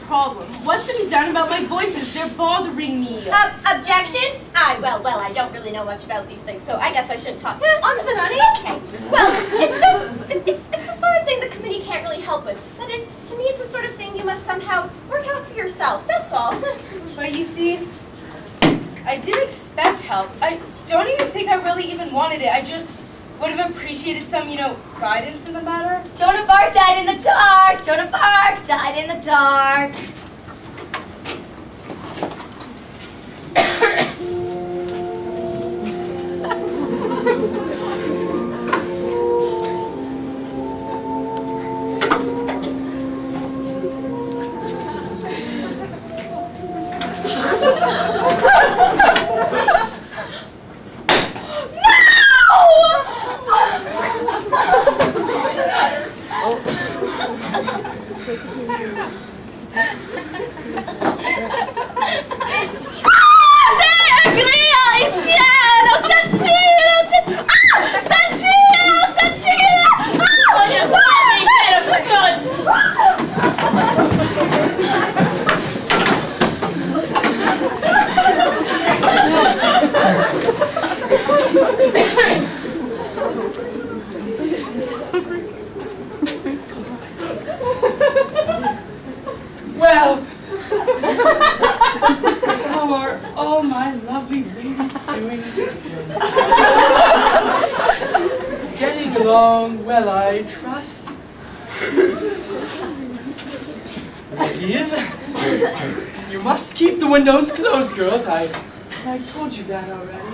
problem? What's to be done about my voices? They're bothering me. Objection? Well, I don't really know much about these things, so I guess I shouldn't talk. On with it, honey. Okay. Well, it's the sort of thing the committee can't really help with. That is, to me, it's the sort of thing you must somehow work out for yourself. That's all. But you see, I did expect help. I don't even think I really even wanted it. I just would have appreciated some, guidance in the matter. Joan of Arc died in the dark. Joan of Arc died in the dark. Well, how are all my lovely ladies doing today? Getting along well, I trust. Ladies, you must keep the windows closed, girls. I told you that already.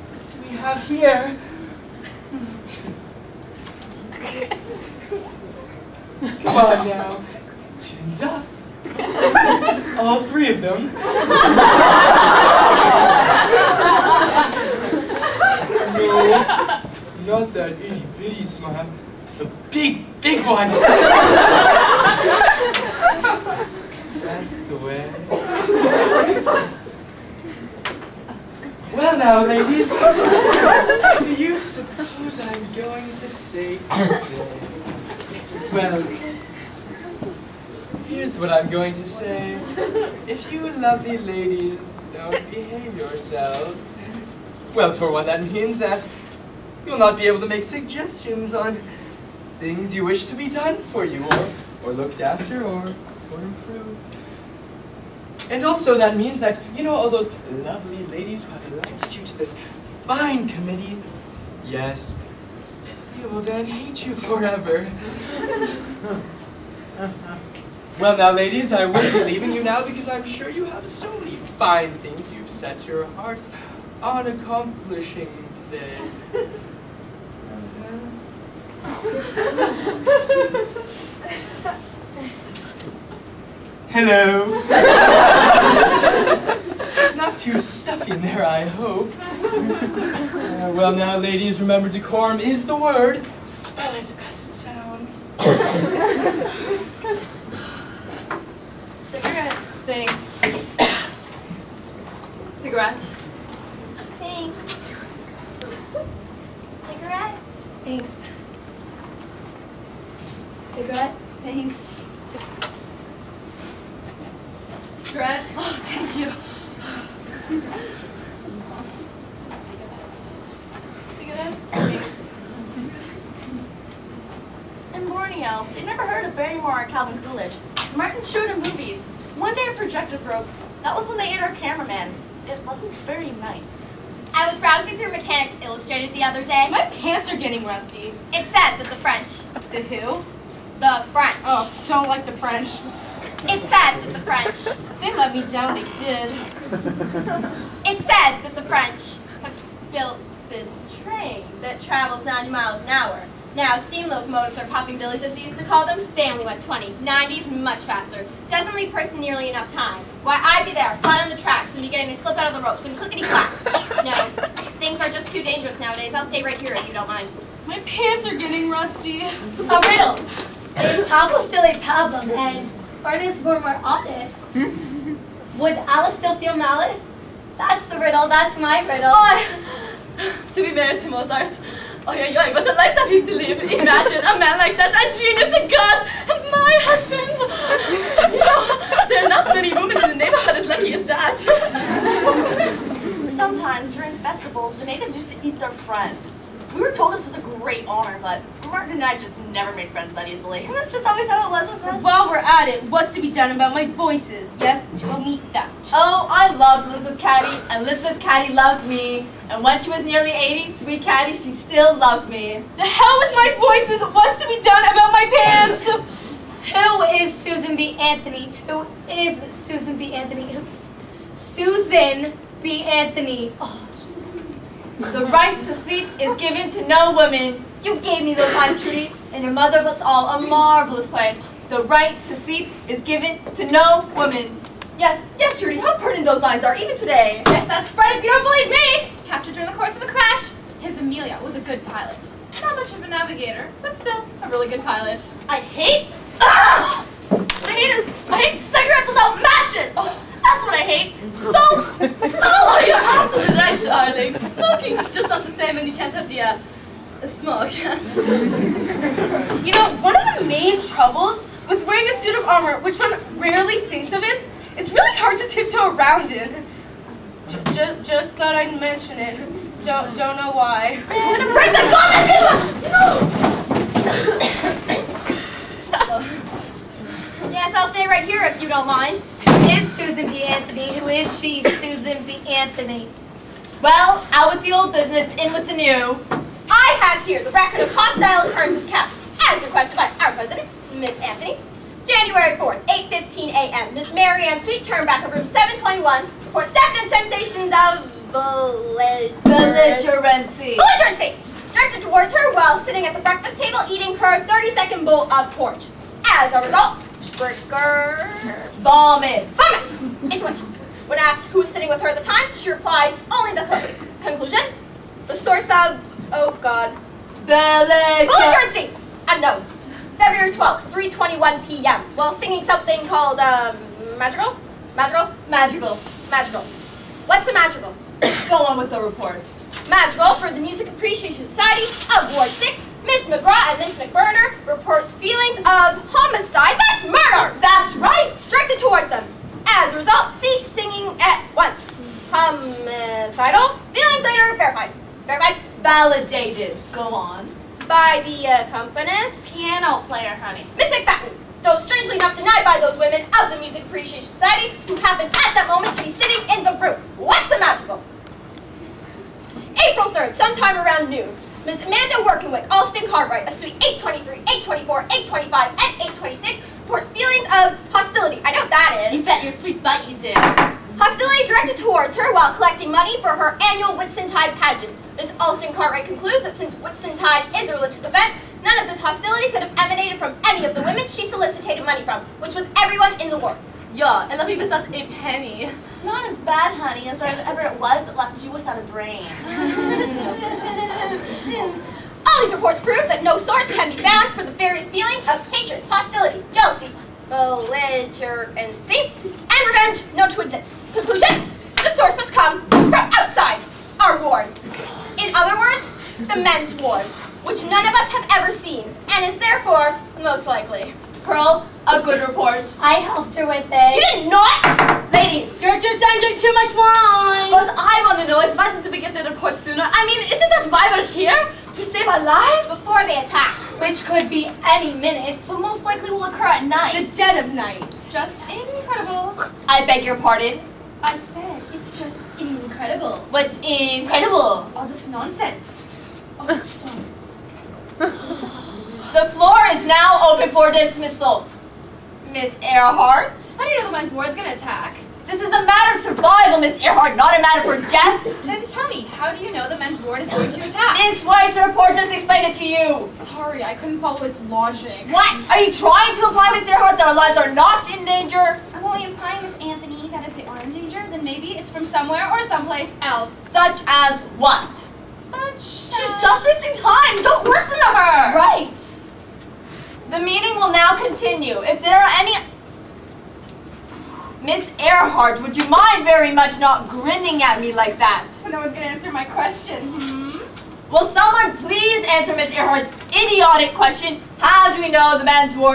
What do we have here? Come on now. Chins up. All three of them. No, not that itty-bitty smile. The big, big one. That's the way. Well now, ladies, what do you suppose I'm going to say today? Well, here's what I'm going to say. If you lovely ladies don't behave yourselves, well, for one, that means that you'll not be able to make suggestions on things you wish to be done for you, or looked after, or improved. And also that means that, all those lovely ladies who have elected you to this fine committee, yes, they will then hate you forever. Well now, ladies, I will be leaving you now because I'm sure you have so many fine things you've set your hearts on accomplishing today. Hello. Not too stuffy in there, I hope. Well now, ladies, remember decorum is the word. Spell it as it sounds. Cigarette. Thanks. Cigarette. Thanks. Cigarette? Thanks. Cigarette? Thanks. Cigarette. Oh, thank you. Cigarette. Thanks. In Borneo, they'd never heard of Barrymore or Calvin Coolidge. Martin showed in movies. One day a projector broke. That was when they ate our cameraman. It wasn't very nice. I was browsing through Mechanics Illustrated the other day. My pants are getting rusty. It said that the French. The who? The French. Oh, don't like the French. It said that the French. They let me down, they did. It said that the French have built this train that travels 90 miles an hour. Now, steam locomotives or popping billies, as we used to call them, they only went 20. 90's much faster. Doesn't leave person nearly enough time. Why, I'd be there, flat on the tracks, and be getting to slip out of the ropes and clickety-clack. No, things are just too dangerous nowadays. I'll stay right here if you don't mind. My pants are getting rusty. A riddle. Is Pablo still a problem, and Ernest were more honest? Would Alice still feel malice? That's the riddle, that's my riddle. To be married to Mozart. Oy, what a life that he's to live. Imagine a man like that, a genius, a god, and my husband. You know, there are not many women in the neighborhood as lucky as that. Sometimes during festivals, the natives used to eat their friends. We were told this was a great honor, but Martin and I just never made friends that easily. And that's just always how it was with us. While we're at it, what's to be done about my voices? Yes, tell me that. Oh, I loved Elizabeth Caddy, and Elizabeth Caddy loved me. And when she was nearly 80, sweet Caddy, she still loved me. The hell with my voices! What's to be done about my pants? Who is Susan B. Anthony? Who is Susan B. Anthony? Who is Susan B. Anthony? Oh, The right to sleep is given to no woman. You gave me those lines, Trudy, and your mother of us all, a marvelous play. The right to sleep is given to no woman. Yes, Trudy, how pertinent those lines are, even today. Yes, that's right, if you don't believe me. Captured during the course of a crash. His Amelia was a good pilot. Not much of a navigator, but still a really good pilot. I hate cigarettes without matches! Oh, that's what I hate. Oh, you're absolutely right, darling. Smoking is just not the same and you can't have the smoke. You know, one of the main troubles with wearing a suit of armor, which one rarely thinks of, is it's really hard to tiptoe around it. Just thought I'd mention it. Don't know why. I'm gonna break the gauntlet! Yes, I'll stay right here if you don't mind. who is Susan B. Anthony? Who is she, Susan B. Anthony? Well, out with the old business, in with the new. I have here the record of hostile occurrences kept, as requested by our president, Miss Anthony. January 4th, 8:15 a.m. Miss Mary Ann Sweet Turnback of room 721 reports definite sensations of Belligerency. Directed towards her while sitting at the breakfast table eating her 30-second bowl of porridge. As a result, Vomit. vomits into it. When asked who was sitting with her at the time, she replies, only the cook. Conclusion, the source of, oh God, belligerency, unknown. February 12th, 3:21 p.m. while singing something called, madrigal? What's a madrigal? Go on with the report. Madrigal for the Music Appreciation Society of Ward 6, Miss McGraw and Miss McBurner reports feelings of homicide, that's murder! That's right! Directed towards them. As a result, cease singing at once. Homicidal, feelings later verified. Validated. Go on. By the accompanist, Piano player, honey. Miss McFadden, though strangely enough denied by those women of the Music Appreciation Society who happened at that moment to be sitting in the group. What's a madrigal? April 3rd, sometime around noon, Miss Amanda Workenwick, Alston Cartwright, of Suite 823, 824, 825, and 826, reports feelings of hostility. I know what that You is. bet your sweet butt you did. Hostility directed towards her while collecting money for her annual Whitsuntide pageant. Miss Alston Cartwright concludes that since Whitsuntide is a religious event, none of this hostility could have emanated from any of the women she solicited money from, which was everyone in the ward. Ja, eller vi vet att a penny. Not as bad, honey, as whatever it was that left you without a brain. All these reports prove that no source can be found for the various feelings of hatred, hostility, jealousy, belligerency, and revenge known to exist. Conclusion, the source must come from outside our ward. In other words, the men's ward, which none of us have ever seen, and is therefore most likely. Pearl, a good report. I helped her with You it. did not! Ladies, You're just drinking too much wine! What I want to know is why didn't we get the report sooner? I mean, isn't that why we're here? To save our lives? before they attack. Which could be any minute. But most likely will occur at night. The dead of night. Just incredible. I beg your pardon. I said, it's just incredible. What's incredible? All this nonsense. Oh, sorry. The floor is now open for dismissal. Miss Earhart? How do you know the men's ward is going to attack? This is a matter of survival, Miss Earhart, not a matter for jest. Then tell me, how do you know the men's ward is going to attack? Miss White's report just explained it to you. Sorry, I couldn't follow its logic. What? Are you trying to imply, Miss Earhart, that our lives are not in danger? I'm only implying, Miss Anthony, that if they are in danger, then maybe it's from somewhere or someplace else. Such as what? She's just wasting time. Don't listen to her. Right. The meeting will now continue. If there are any... Miss Earhart, would you mind very much not grinning at me like that? So no one's going to answer my question. Will someone please answer Miss Earhart's idiotic question? How do we know the man's ward